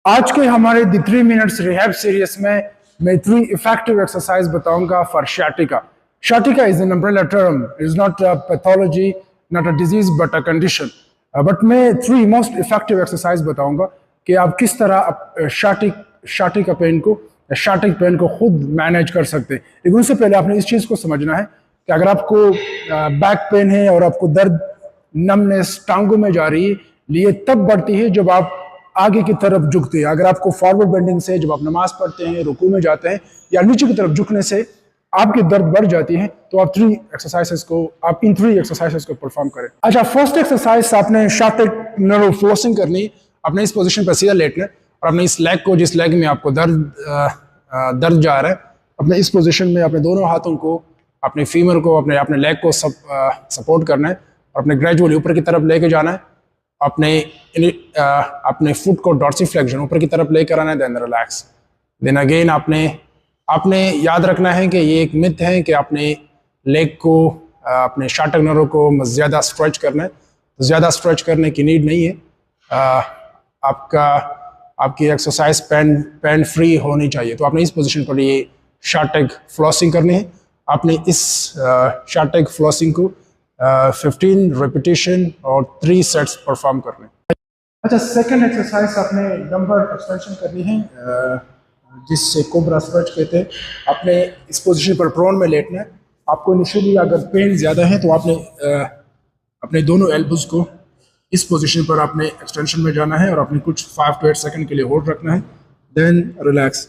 आज के हमारे द 3 मिनट्स रिहैब सीरीज में मैं 3 इफेक्टिव एक्सरसाइज बताऊंगा for sciatica. Sciatica is an umbrella term. It is not a pathology, not a disease, but a condition. But मैं 3 most effective exercise बताऊंगा कि आप किस तरह शाटिका पेन को खुद मैनेज कर सकते हैं। लेकिन उससे पहले आपने इस चीज़ को समझना है कि अगर आपको बैक पेन है और आपको दर्द नमनेस टांगों में जा रही है, ये तब बढ़ती है जब आप आगे की तरफ झुकते हैं। अगर आपको फॉरवर्ड बेंडिंग से जब आप नमाज पढ़ते हैं, रुकू में जाते हैं या नीचे की तरफ झुकने से आपकी दर्द बढ़ जाती है, तो आप इन 3 एक्सरसाइजेस को परफॉर्म करें। अच्छा, फर्स्ट एक्सरसाइज आपने शाटिक नर्व फ्लोसिंग करनी। आपने इस पोजीशन पर सीधा लेटना है और अपने इस लेग को, जिस लेग में आपको दर्द जा रहा है, अपने इस पोजीशन में अपने दोनों हाथों को, अपने फीमर को, अपने लेग को सपोर्ट करना है और अपने ग्रेजुअली ऊपर की तरफ लेके जाना है। अपने फुट को डॉर्सिफ्लेक्शन ऊपर की तरफ लेकर आना है, देन रिलैक्स। देन अगेन आपने याद रखना है कि ये एक मिथ है कि अपने लेग को, अपने शाटिक नर्व को ज़्यादा स्ट्रेच करना है। तो ज़्यादा स्ट्रेच करने की नीड नहीं है। आपकी एक्सरसाइज पेन फ्री होनी चाहिए। तो आपने इस पोजीशन पर ये शाटिक फ्लॉसिंग करनी है। आपने इस शाटिक फ्लॉसिंग को 15 रेपिटेशन और 3 सेट्स परफॉर्म करने। अच्छा, सेकंड एक्सरसाइज आपने डंबल एक्सटेंशन करनी है, जिससे कोबरा स्ट्रेच कहते हैं। आपने इस पोजीशन पर प्रोन में लेटना है। आपको इनिशियली अगर पेन ज़्यादा है तो आपने अपने दोनों एल्बोज को इस पोजीशन पर आपने एक्सटेंशन में जाना है और अपने कुछ 5 to 8 सेकंड के लिए होल्ड रखना है, देन रिलैक्स।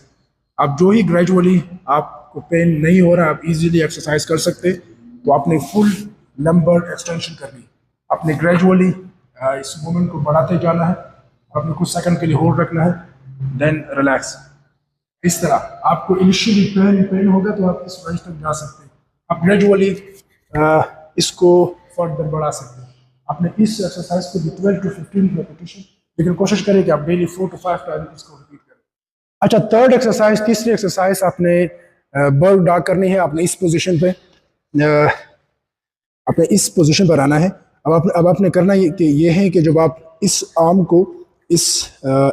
आप जो ही ग्रेजुअली आपको पेन नहीं हो रहा, आप इजीली एक्सरसाइज कर सकते, तो आपने फुल लंबर एक्सटेंशन करनी। आपने ग्रेजुअली इस मूवमेंट को बढ़ाते जाना है, आपने कुछ सेकंड के लिए होल्ड रखना है, देन रिलैक्स। इस तरह आपको इनिशियली पेन होगा तो आप इस रेंज तक जा सकते हैं। आप ग्रेजुअली इसको फर्दर बढ़ा सकते हैं। आपने इस एक्सरसाइज को 12 to 15 रेपिटेशन, लेकिन कोशिश करें कि आप डेली 4 to 5 टाइम इसको रिपीट करें। अच्छा, तीसरी एक्सरसाइज आपने बर्ल डाग करनी है। आपने इस पोजीशन पर आना है। अब आपने करना ये है कि जब आप इस आर्म को, इस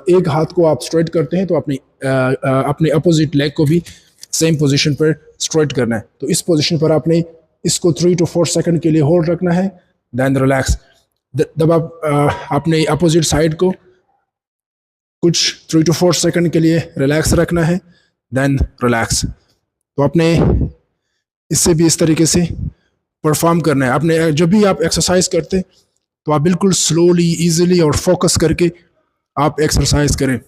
एक हाथ को आप स्ट्रेट करते हैं, तो अपने अपोजिट लेग को भी सेम पोजीशन पर स्ट्रेट करना है। तो इस पोजीशन पर आपने इसको 3 to 4 सेकंड के लिए होल्ड रखना है, देन रिलैक्स। जब आप अपने अपोजिट साइड को कुछ 3 to 4 सेकंड के लिए रिलैक्स रखना है, देन रिलैक्स। तो आपने इससे भी इस तरीके से परफॉर्म करना है। आपने जब भी आप एक्सरसाइज करते तो आप बिल्कुल स्लोली, इजीली और फोकस करके आप एक्सरसाइज करें।